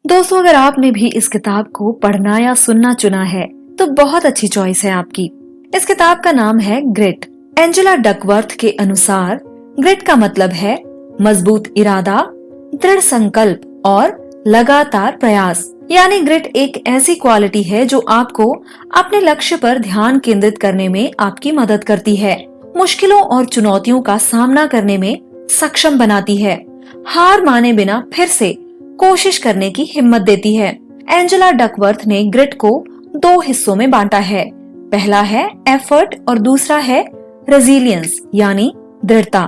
दोस्तों, अगर आपने भी इस किताब को पढ़ना या सुनना चुना है तो बहुत अच्छी चॉइस है आपकी। इस किताब का नाम है ग्रिट। एंजेला डकवर्थ के अनुसार ग्रिट का मतलब है मजबूत इरादा, दृढ़ संकल्प और लगातार प्रयास। यानी ग्रिट एक ऐसी क्वालिटी है जो आपको अपने लक्ष्य पर ध्यान केंद्रित करने में आपकी मदद करती है, मुश्किलों और चुनौतियों का सामना करने में सक्षम बनाती है, हार माने बिना फिर से कोशिश करने की हिम्मत देती है। एंजेला डकवर्थ ने ग्रिट को दो हिस्सों में बांटा है। पहला है एफर्ट और दूसरा है रेजिलियंस यानी दृढ़ता।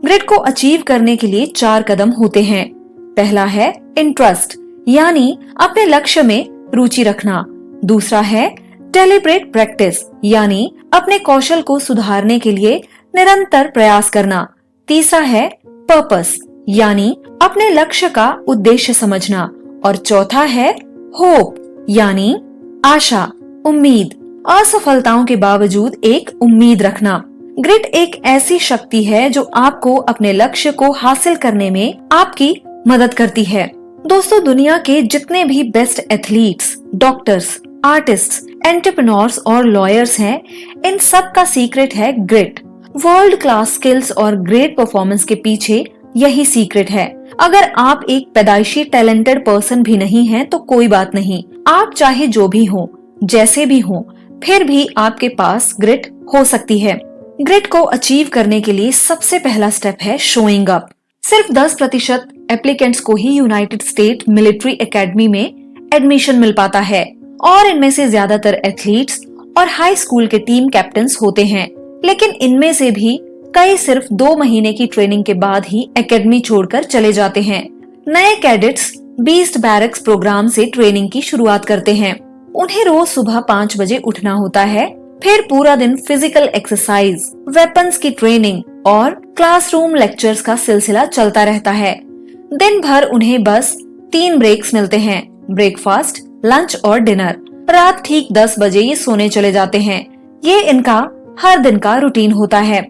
ग्रिट को अचीव करने के लिए 4 कदम होते हैं। पहला है इंटरेस्ट यानी अपने लक्ष्य में रुचि रखना। दूसरा है डेलिब्रेट प्रैक्टिस यानी अपने कौशल को सुधारने के लिए निरंतर प्रयास करना। तीसरा है पर्पस यानी अपने लक्ष्य का उद्देश्य समझना। और चौथा है होप यानी आशा, उम्मीद, असफलताओं के बावजूद एक उम्मीद रखना। ग्रिट एक ऐसी शक्ति है जो आपको अपने लक्ष्य को हासिल करने में आपकी मदद करती है। दोस्तों, दुनिया के जितने भी best athletes, doctors, artists, entrepreneurs और लॉयर्स हैं, इन सब का सीक्रेट है ग्रिट। वर्ल्ड क्लास स्किल्स और ग्रेट परफॉर्मेंस के पीछे यही सीक्रेट है। अगर आप एक पैदाइशी टैलेंटेड पर्सन भी नहीं हैं तो कोई बात नहीं, आप चाहे जो भी हो, जैसे भी हो, फिर भी आपके पास ग्रिट हो सकती है। ग्रिट को अचीव करने के लिए सबसे पहला स्टेप है शोइंग अप। सिर्फ 10% एप्लीकेंट्स को ही यूनाइटेड स्टेट मिलिट्री एकेडमी में एडमिशन मिल पाता है और इनमें से ज्यादातर एथलीट्स और हाई स्कूल के टीम कैप्टन्स होते हैं। लेकिन इनमें से भी कई सिर्फ 2 महीने की ट्रेनिंग के बाद ही एकेडमी छोड़कर चले जाते हैं। नए कैडेट्स बीस्ट बैरक्स प्रोग्राम से ट्रेनिंग की शुरुआत करते हैं। उन्हें रोज सुबह 5 बजे उठना होता है, फिर पूरा दिन फिजिकल एक्सरसाइज, वेपन्स की ट्रेनिंग और क्लासरूम लेक्चर्स का सिलसिला चलता रहता है। दिन भर उन्हें बस 3 ब्रेक्स मिलते हैं, ब्रेकफास्ट, लंच और डिनर। रात ठीक 10 बजे ये सोने चले जाते हैं। ये इनका हर दिन का रूटीन होता है।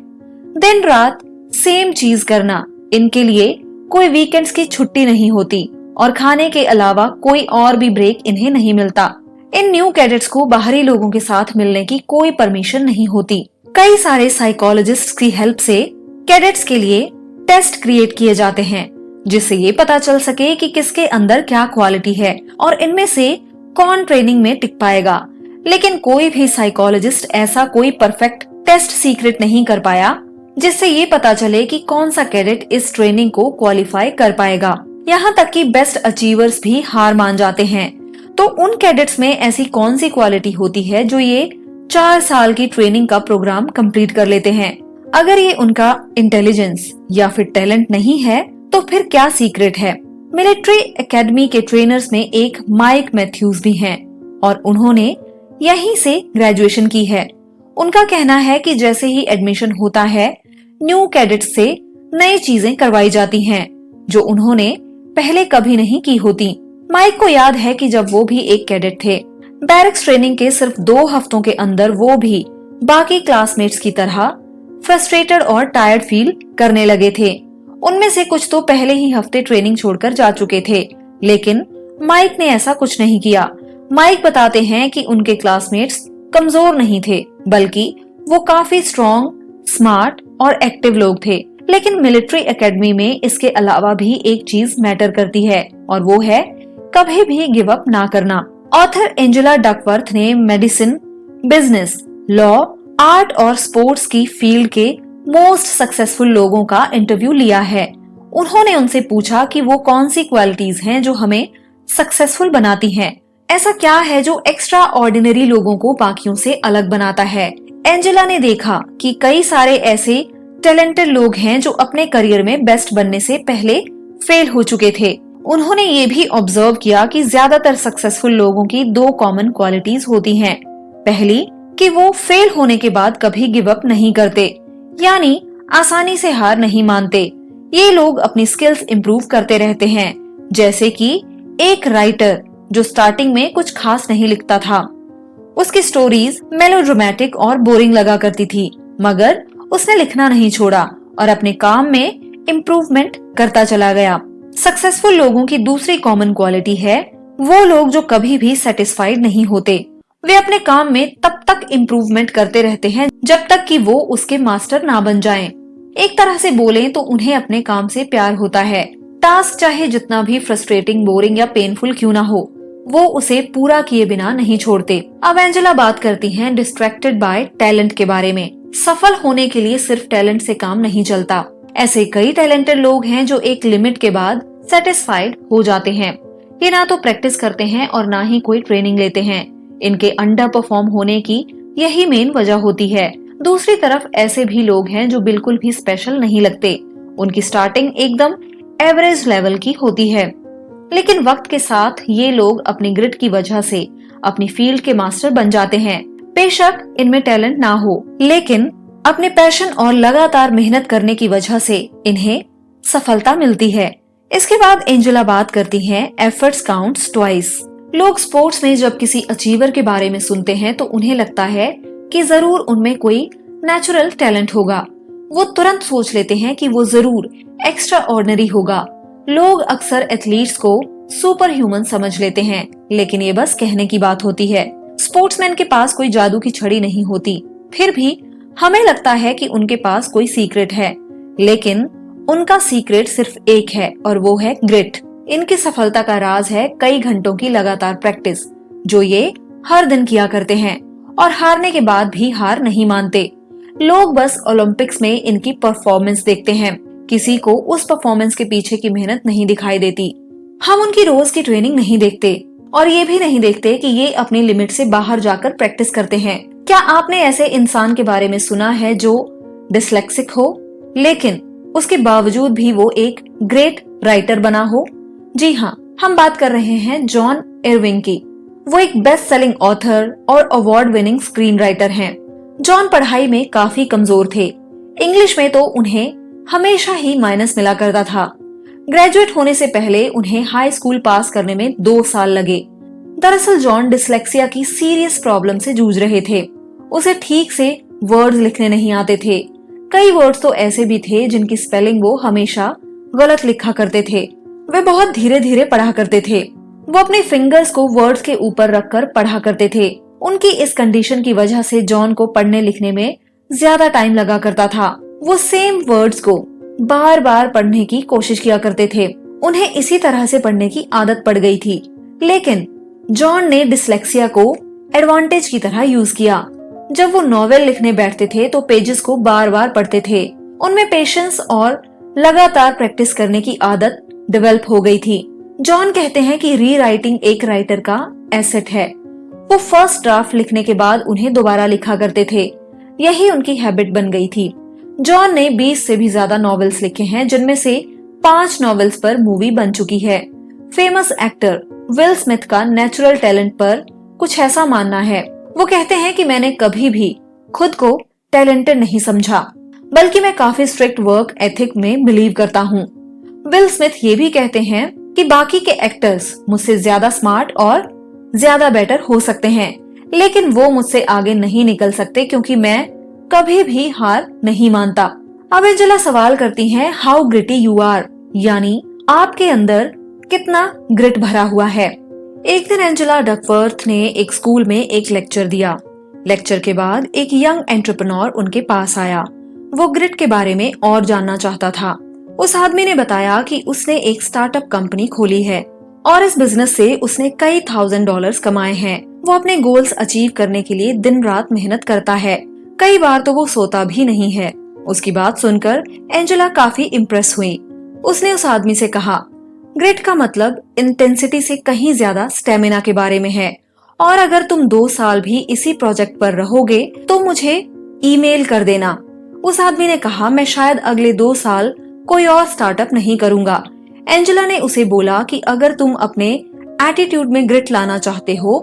दिन रात सेम चीज करना, इनके लिए कोई वीकेंड्स की छुट्टी नहीं होती और खाने के अलावा कोई और भी ब्रेक इन्हें नहीं मिलता। इन न्यू कैडेट्स को बाहरी लोगों के साथ मिलने की कोई परमिशन नहीं होती। कई सारे साइकोलॉजिस्ट्स की हेल्प से कैडेट्स के लिए टेस्ट क्रिएट किए जाते हैं, जिससे ये पता चल सके कि किसके अंदर क्या क्वालिटी है और इनमें से कौन ट्रेनिंग में टिक पाएगा। लेकिन कोई भी साइकोलॉजिस्ट ऐसा कोई परफेक्ट टेस्ट सीक्रेट नहीं कर पाया जिससे ये पता चले कि कौन सा कैडेट इस ट्रेनिंग को क्वालिफाई कर पाएगा। यहाँ तक कि बेस्ट अचीवर्स भी हार मान जाते हैं। तो उन कैडेट्स में ऐसी कौन सी क्वालिटी होती है जो ये 4 साल की ट्रेनिंग का प्रोग्राम कंप्लीट कर लेते हैं? अगर ये उनका इंटेलिजेंस या फिर टैलेंट नहीं है तो फिर क्या सीक्रेट है? मिलिट्री एकेडमी के ट्रेनर्स में एक माइक मैथ्यूज भी हैं और उन्होंने यहीं से ग्रेजुएशन की है। उनका कहना है कि जैसे ही एडमिशन होता है, न्यू कैडेट्स से नई चीजें करवाई जाती हैं जो उन्होंने पहले कभी नहीं की होती। माइक को याद है कि जब वो भी एक कैडेट थे, बैरक्स ट्रेनिंग के सिर्फ 2 हफ्तों के अंदर वो भी बाकी क्लासमेट्स की तरह फ्रस्ट्रेटेड और टायर्ड फील करने लगे थे। उनमें से कुछ तो पहले ही हफ्ते ट्रेनिंग छोड़कर जा चुके थे, लेकिन माइक ने ऐसा कुछ नहीं किया। माइक बताते हैं कि उनके क्लासमेट्स कमजोर नहीं थे, बल्कि वो काफी स्ट्रॉन्ग, स्मार्ट और एक्टिव लोग थे। लेकिन मिलिट्री एकेडमी में इसके अलावा भी एक चीज मैटर करती है और वो है कभी भी गिव अप ना करना। ऑथर एंजेला डकवर्थ ने मेडिसिन, बिजनेस, लॉ, आर्ट और स्पोर्ट्स की फील्ड के मोस्ट सक्सेसफुल लोगों का इंटरव्यू लिया है। उन्होंने उनसे पूछा कि वो कौन सी क्वालिटीज हैं जो हमें सक्सेसफुल बनाती हैं। ऐसा क्या है जो एक्स्ट्रा ऑर्डिनरी लोगों को बाकियों से अलग बनाता है? एंजेला ने देखा कि कई सारे ऐसे टैलेंटेड लोग हैं जो अपने करियर में बेस्ट बनने से पहले फेल हो चुके थे। उन्होंने ये भी ऑब्जर्व किया कि ज्यादातर सक्सेसफुल लोगों की 2 कॉमन क्वालिटीज होती हैं। पहली कि वो फेल होने के बाद कभी गिव अप नहीं करते, यानी आसानी से हार नहीं मानते। ये लोग अपनी स्किल्स इंप्रूव करते रहते हैं। जैसे कि एक राइटर जो स्टार्टिंग में कुछ खास नहीं लिखता था, उसकी स्टोरीज मेलोड्रामेटिक और बोरिंग लगा करती थी, मगर उसने लिखना नहीं छोड़ा और अपने काम में इम्प्रूवमेंट करता चला गया। सक्सेसफुल लोगों की दूसरी कॉमन क्वालिटी है वो लोग जो कभी भी सेटिस्फाइड नहीं होते। वे अपने काम में तब तक इम्प्रूवमेंट करते रहते हैं जब तक कि वो उसके मास्टर ना बन जाएं। एक तरह से बोलें तो उन्हें अपने काम से प्यार होता है। टास्क चाहे जितना भी फ्रस्ट्रेटिंग, बोरिंग या पेनफुल क्यों ना हो, वो उसे पूरा किए बिना नहीं छोड़ते। अब एंजेला बात करती हैं डिस्ट्रैक्टेड बाय टैलेंट के बारे में। सफल होने के लिए सिर्फ टैलेंट से काम नहीं चलता। ऐसे कई टैलेंटेड लोग हैं जो एक लिमिट के बाद सेटिस्फाइड हो जाते हैं। ये ना तो प्रैक्टिस करते हैं और ना ही कोई ट्रेनिंग लेते हैं। इनके अंडर परफॉर्म होने की यही मेन वजह होती है। दूसरी तरफ ऐसे भी लोग हैं जो बिल्कुल भी स्पेशल नहीं लगते। उनकी स्टार्टिंग एकदम एवरेज लेवल की होती है, लेकिन वक्त के साथ ये लोग अपनी ग्रिट की वजह से अपनी फील्ड के मास्टर बन जाते हैं। बेशक इनमें टैलेंट ना हो, लेकिन अपने पैशन और लगातार मेहनत करने की वजह से इन्हें सफलता मिलती है। इसके बाद एंजेला बात करती हैं एफर्ट्स काउंट्स ट्वाइस। लोग स्पोर्ट्स में जब किसी अचीवर के बारे में सुनते हैं तो उन्हें लगता है कि जरूर उनमें कोई नेचुरल टैलेंट होगा। वो तुरंत सोच लेते हैं कि वो जरूर एक्स्ट्रा ऑर्डिनरी होगा। लोग अक्सर एथलीट्स को सुपर ह्यूमन समझ लेते हैं, लेकिन ये बस कहने की बात होती है। स्पोर्ट्समैन के पास कोई जादू की छड़ी नहीं होती, फिर भी हमें लगता है कि उनके पास कोई सीक्रेट है, लेकिन उनका सीक्रेट सिर्फ एक है और वो है ग्रिट। इनकी सफलता का राज है कई घंटों की लगातार प्रैक्टिस, जो ये हर दिन किया करते हैं और हारने के बाद भी हार नहीं मानते। लोग बस ओलंपिक्स में इनकी परफॉर्मेंस देखते हैं, किसी को उस परफॉर्मेंस के पीछे की मेहनत नहीं दिखाई देती। हम उनकी रोज की ट्रेनिंग नहीं देखते और ये भी नहीं देखते कि ये अपनी लिमिट से बाहर जाकर प्रैक्टिस करते हैं। क्या आपने ऐसे इंसान के बारे में सुना है जो डिसलेक्सिक हो, लेकिन उसके बावजूद भी वो एक ग्रेट राइटर बना हो? जी हाँ, हम बात कर रहे हैं जॉन इरविंग की। वो एक बेस्ट सेलिंग ऑथर और अवार्ड विनिंग स्क्रीन राइटर हैं। जॉन पढ़ाई में काफी कमजोर थे। इंग्लिश में तो उन्हें हमेशा ही माइनस मिला करता था। ग्रेजुएट होने से पहले उन्हें हाई स्कूल पास करने में 2 साल लगे। दरअसल जॉन डिसलेक्सिया की सीरियस प्रॉब्लम से जूझ रहे थे। उसे ठीक से वर्ड्स लिखने नहीं आते थे। कई वर्ड्स तो ऐसे भी थे जिनकी स्पेलिंग वो हमेशा गलत लिखा करते थे। वे बहुत धीरे धीरे पढ़ा करते थे। वो अपने फिंगर्स को वर्ड्स के ऊपर रखकर पढ़ा करते थे। उनकी इस कंडीशन की वजह से जॉन को पढ़ने लिखने में ज्यादा टाइम लगा करता था। वो सेम वर्ड्स को बार बार पढ़ने की कोशिश किया करते थे। उन्हें इसी तरह से पढ़ने की आदत पड़ गई थी। लेकिन जॉन ने डिसलेक्सिया को एडवांटेज की तरह यूज किया। जब वो नॉवेल लिखने बैठते थे तो पेजेस को बार बार पढ़ते थे। उनमें पेशेंस और लगातार प्रैक्टिस करने की आदत डेवलप हो गई थी। जॉन कहते हैं कि री राइटिंग एक राइटर का एसेट है। वो फर्स्ट ड्राफ्ट लिखने के बाद उन्हें दोबारा लिखा करते थे। यही उनकी हैबिट बन गई थी। जॉन ने 20 से भी ज्यादा नॉवेल्स लिखे हैं, जिनमें से 5 नॉवेल्स पर मूवी बन चुकी है। फेमस एक्टर विल स्मिथ का नेचुरल टैलेंट पर कुछ ऐसा मानना है। वो कहते हैं कि मैंने कभी भी खुद को टैलेंटेड नहीं समझा, बल्कि मैं काफी स्ट्रिक्ट वर्क एथिक में बिलीव करता हूँ। विल स्मिथ ये भी कहते हैं कि बाकी के एक्टर्स मुझसे ज्यादा स्मार्ट और ज्यादा बेटर हो सकते हैं, लेकिन वो मुझसे आगे नहीं निकल सकते क्योंकि मैं कभी भी हार नहीं मानता। अब एंजेला सवाल करती हैं हाउ ग्रिटी यू आर, यानी आपके अंदर कितना ग्रिट भरा हुआ है। एक दिन एंजेला डकवर्थ ने एक स्कूल में एक लेक्चर दिया। लेक्चर के बाद एक यंग एंटरप्रेन्योर उनके पास आया। वो ग्रिट के बारे में और जानना चाहता था। उस आदमी ने बताया कि उसने एक स्टार्टअप कंपनी खोली है और इस बिजनेस से उसने कई $1000 कमाए हैं। वो अपने गोल्स अचीव करने के लिए दिन रात मेहनत करता है। कई बार तो वो सोता भी नहीं है। उसकी बात सुनकर एंजेला काफी इम्प्रेस हुई। उसने उस आदमी से कहा, ग्रिट का मतलब इंटेंसिटी से कहीं ज्यादा स्टेमिना के बारे में है, और अगर तुम 2 साल भी इसी प्रोजेक्ट पर रहोगे तो मुझे ईमेल कर देना। उस आदमी ने कहा, मैं शायद अगले 2 साल कोई और स्टार्टअप नहीं करूंगा। एंजेला ने उसे बोला कि अगर तुम अपने एटीट्यूड में ग्रिट लाना चाहते हो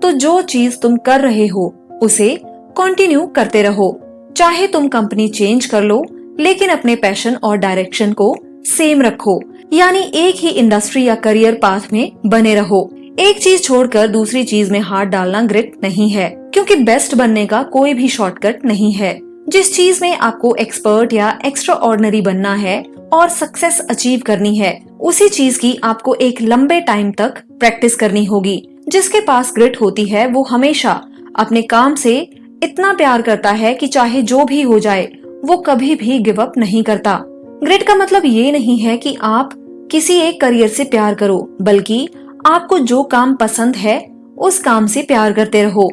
तो जो चीज तुम कर रहे हो उसे कंटिन्यू करते रहो। चाहे तुम कंपनी चेंज कर लो, लेकिन अपने पैशन और डायरेक्शन को सेम रखो, यानी एक ही इंडस्ट्री या करियर पाथ में बने रहो। एक चीज छोड़कर दूसरी चीज में हाथ डालना ग्रिट नहीं है, क्योंकि बेस्ट बनने का कोई भी शॉर्टकट नहीं है। जिस चीज में आपको एक्सपर्ट या एक्स्ट्रा ऑर्डिनरी बनना है और सक्सेस अचीव करनी है, उसी चीज की आपको एक लंबे टाइम तक प्रैक्टिस करनी होगी। जिसके पास ग्रिट होती है वो हमेशा अपने काम से इतना प्यार करता है कि चाहे जो भी हो जाए वो कभी भी गिव अप नहीं करता। ग्रिट का मतलब ये नहीं है कि आप किसी एक करियर से प्यार करो, बल्कि आपको जो काम पसंद है उस काम से प्यार करते रहो।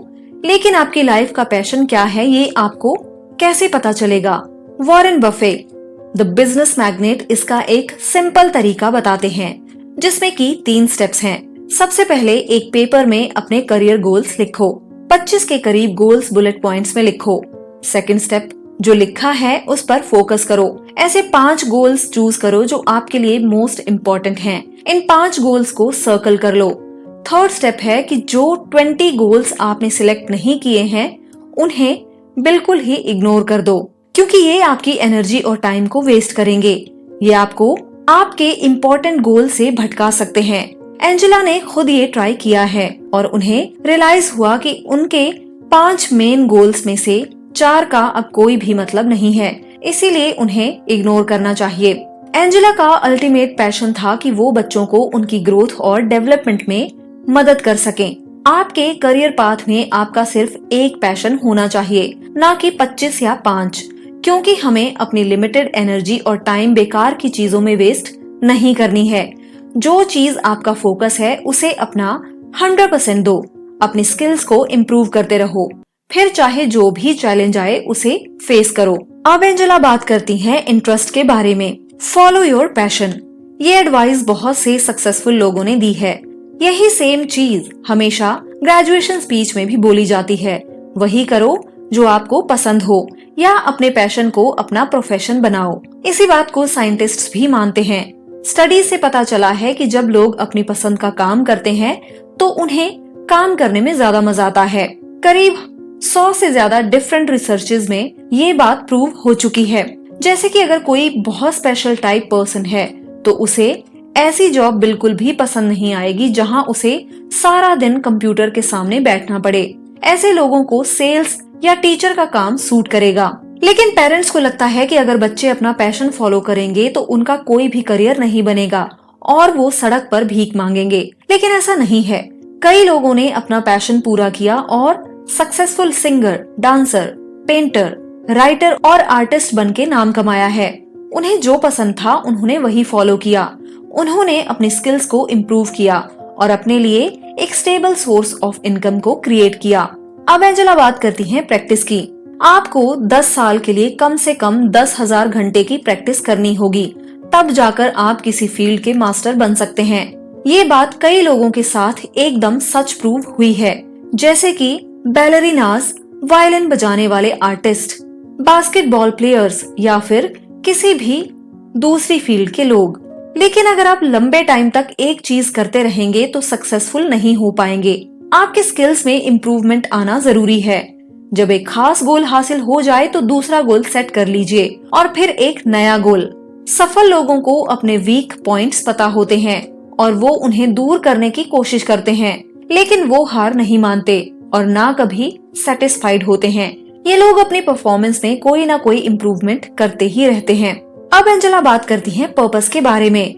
लेकिन आपकी लाइफ का पैशन क्या है ये आपको कैसे पता चलेगा? Warren Buffett the business magnet इसका एक सिंपल तरीका बताते हैं, जिसमें कि 3 स्टेप्स हैं। सबसे पहले एक पेपर में अपने करियर गोल्स लिखो। 25 के करीब गोल्स बुलेट पॉइंट्स में लिखो। सेकंड स्टेप, जो लिखा है उस पर फोकस करो। ऐसे 5 गोल्स चूज करो जो आपके लिए मोस्ट इम्पोर्टेंट हैं। इन 5 गोल्स को सर्कल कर लो। थर्ड स्टेप है कि जो 20 गोल्स आपने सिलेक्ट नहीं किए हैं उन्हें बिल्कुल ही इग्नोर कर दो, क्योंकि ये आपकी एनर्जी और टाइम को वेस्ट करेंगे। ये आपको आपके इम्पोर्टेंट गोल से भटका सकते हैं। एंजेला ने खुद ये ट्राई किया है और उन्हें रियलाइज हुआ कि उनके 5 मेन गोल्स में से 4 का अब कोई भी मतलब नहीं है, इसीलिए उन्हें इग्नोर करना चाहिए। एंजेला का अल्टीमेट पैशन था कि वो बच्चों को उनकी ग्रोथ और डेवलपमेंट में मदद कर सकें। आपके करियर पाथ में आपका सिर्फ एक पैशन होना चाहिए, ना कि 25 या 5, क्योंकि हमें अपनी लिमिटेड एनर्जी और टाइम बेकार की चीजों में वेस्ट नहीं करनी है। जो चीज आपका फोकस है उसे अपना 100% दो। अपनी स्किल्स को इम्प्रूव करते रहो, फिर चाहे जो भी चैलेंज आए उसे फेस करो। अब एंजेला बात करती हैं इंटरेस्ट के बारे में। फॉलो योर पैशन, ये एडवाइस बहुत से सक्सेसफुल लोगों ने दी है। यही सेम चीज हमेशा ग्रेजुएशन स्पीच में भी बोली जाती है। वही करो जो आपको पसंद हो या अपने पैशन को अपना प्रोफेशन बनाओ। इसी बात को साइंटिस्ट्स भी मानते हैं। स्टडीज से पता चला है कि जब लोग अपनी पसंद का काम करते हैं तो उन्हें काम करने में ज्यादा मजा आता है। करीब 100 से ज्यादा डिफरेंट रिसर्चेज में ये बात प्रूव हो चुकी है। जैसे कि अगर कोई बहुत स्पेशल टाइप पर्सन है तो उसे ऐसी जॉब बिल्कुल भी पसंद नहीं आएगी जहां उसे सारा दिन कंप्यूटर के सामने बैठना पड़े। ऐसे लोगों को सेल्स या टीचर का काम सूट करेगा। लेकिन पेरेंट्स को लगता है कि अगर बच्चे अपना पैशन फॉलो करेंगे तो उनका कोई भी करियर नहीं बनेगा और वो सड़क पर भीख मांगेंगे। लेकिन ऐसा नहीं है। कई लोगों ने अपना पैशन पूरा किया और successful singer, dancer, painter, writer और आर्टिस्ट बन के नाम कमाया है। उन्हें जो पसंद था उन्होंने वही फॉलो किया। उन्होंने अपनी स्किल्स को इम्प्रूव किया और अपने लिए एक स्टेबल सोर्स ऑफ इनकम को क्रिएट किया। अब एंजेला बात करती हैं प्रैक्टिस की। आपको 10 साल के लिए कम से कम 10,000 घंटे की प्रैक्टिस करनी होगी, तब जाकर आप किसी फील्ड के मास्टर बन सकते हैं। ये बात कई लोगों के साथ एकदम सच प्रूव हुई है, जैसे कि बैलरीनास, वायलिन बजाने वाले आर्टिस्ट, बास्केटबॉल प्लेयर्स या फिर किसी भी दूसरी फील्ड के लोग। लेकिन अगर आप लंबे टाइम तक एक चीज करते रहेंगे तो सक्सेसफुल नहीं हो पाएंगे। आपके स्किल्स में इम्प्रूवमेंट आना जरूरी है। जब एक खास गोल हासिल हो जाए तो दूसरा गोल सेट कर लीजिए और फिर एक नया गोल। सफल लोगों को अपने वीक पॉइंट्स पता होते हैं और वो उन्हें दूर करने की कोशिश करते हैं, लेकिन वो हार नहीं मानते और ना कभी सेटिस्फाइड होते हैं। ये लोग अपनी परफॉर्मेंस में कोई ना कोई इम्प्रूवमेंट करते ही रहते हैं। अब एंजेला बात करती हैं पर्पस के बारे में।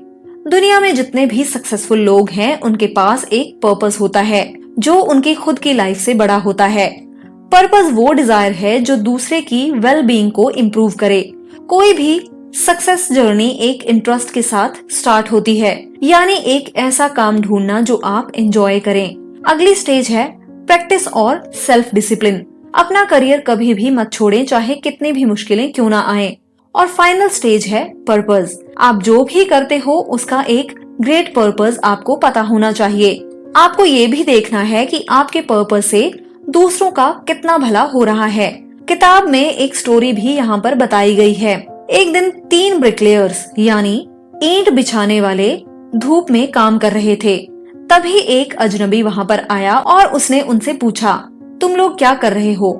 दुनिया में जितने भी सक्सेसफुल लोग हैं उनके पास एक पर्पस होता है जो उनकी खुद की लाइफ से बड़ा होता है। पर्पस वो डिजायर है जो दूसरे की वेल बीइंग को इम्प्रूव करे। कोई भी सक्सेस जर्नी एक इंटरेस्ट के साथ स्टार्ट होती है, यानी एक ऐसा काम ढूंढना जो आप एंजॉय करें। अगली स्टेज है प्रैक्टिस और सेल्फ डिसिप्लिन। अपना करियर कभी भी मत छोड़ें, चाहे कितनी भी मुश्किलें क्यों ना आए। और फाइनल स्टेज है पर्पस। आप जो भी करते हो उसका एक ग्रेट पर्पस आपको पता होना चाहिए। आपको ये भी देखना है कि आपके पर्पस से दूसरों का कितना भला हो रहा है। किताब में एक स्टोरी भी यहाँ पर बताई गई है। एक दिन 3 ब्रिकलेयर्स यानी ईंट बिछाने वाले धूप में काम कर रहे थे। तभी एक अजनबी वहाँ पर आया और उसने उनसे पूछा, तुम लोग क्या कर रहे हो?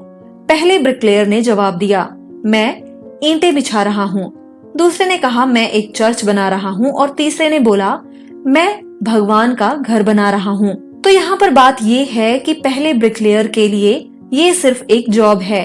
पहले ब्रिकलेयर ने जवाब दिया, मैं ईंटें बिछा रहा हूँ। दूसरे ने कहा, मैं एक चर्च बना रहा हूँ। और तीसरे ने बोला, मैं भगवान का घर बना रहा हूँ। तो यहाँ पर बात ये है कि पहले ब्रिकलेयर के लिए ये सिर्फ एक जॉब है।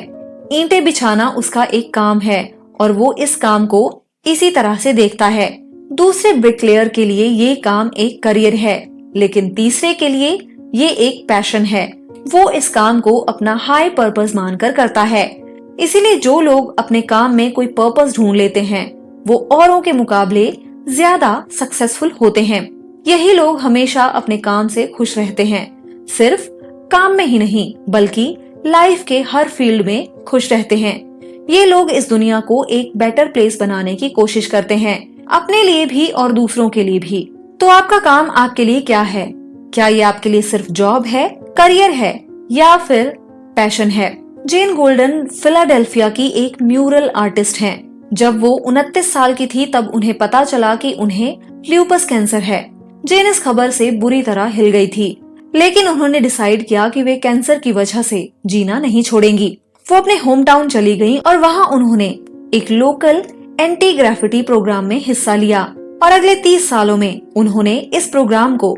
ईंटें बिछाना उसका एक काम है और वो इस काम को इसी तरह से देखता है। दूसरे ब्रिकलेयर के लिए ये काम एक करियर है, लेकिन तीसरे के लिए ये एक पैशन है। वो इस काम को अपना हाई पर्पस मानकर करता है। इसीलिए जो लोग अपने काम में कोई पर्पस ढूंढ लेते हैं वो औरों के मुकाबले ज्यादा सक्सेसफुल होते हैं। यही लोग हमेशा अपने काम से खुश रहते हैं। सिर्फ काम में ही नहीं बल्कि लाइफ के हर फील्ड में खुश रहते हैं। ये लोग इस दुनिया को एक बेटर प्लेस बनाने की कोशिश करते हैं, अपने लिए भी और दूसरों के लिए भी। तो आपका काम आपके लिए क्या है? क्या ये आपके लिए सिर्फ जॉब है, करियर है या फिर पैशन है? जेन गोल्डन फिलाडेल्फिया की एक म्यूरल आर्टिस्ट हैं। जब वो 29 साल की थी तब उन्हें पता चला कि उन्हें ल्यूपस कैंसर है। जेन इस खबर से बुरी तरह हिल गई थी, लेकिन उन्होंने डिसाइड किया कि वे कैंसर की वजह से जीना नहीं छोड़ेंगी। वो अपने होम टाउन चली गयी और वहाँ उन्होंने एक लोकल एंटी ग्रेफिटी प्रोग्राम में हिस्सा लिया और अगले 30 सालों में उन्होंने इस प्रोग्राम को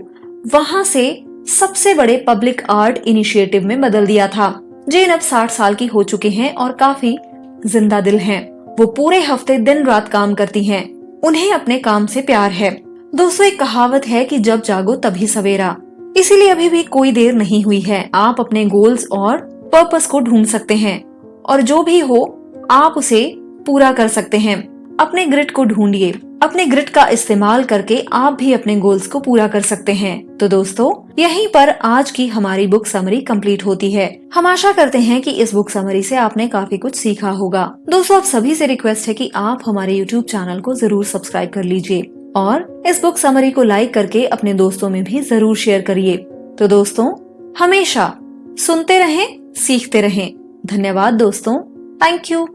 वहाँ से सबसे बड़े पब्लिक आर्ट इनिशिएटिव में बदल दिया था। जेन अब 60 साल की हो चुके हैं और काफी जिंदा दिल हैं। वो पूरे हफ्ते दिन रात काम करती हैं। उन्हें अपने काम से प्यार है। दोस्तों, एक कहावत है कि जब जागो तभी सवेरा। इसीलिए अभी भी कोई देर नहीं हुई है। आप अपने गोल्स और पर्पस को ढूंढ सकते हैं और जो भी हो आप उसे पूरा कर सकते हैं। अपने ग्रिट को ढूंढिए। अपने ग्रिट का इस्तेमाल करके आप भी अपने गोल्स को पूरा कर सकते हैं। तो दोस्तों, यहीं पर आज की हमारी बुक समरी कंप्लीट होती है। हम आशा करते हैं कि इस बुक समरी से आपने काफी कुछ सीखा होगा। दोस्तों, आप सभी से रिक्वेस्ट है कि आप हमारे YouTube चैनल को जरूर सब्सक्राइब कर लीजिए और इस बुक समरी को लाइक करके अपने दोस्तों में भी जरूर शेयर करिए। तो दोस्तों, हमेशा सुनते रहें, सीखते रहें। धन्यवाद दोस्तों। Thank you.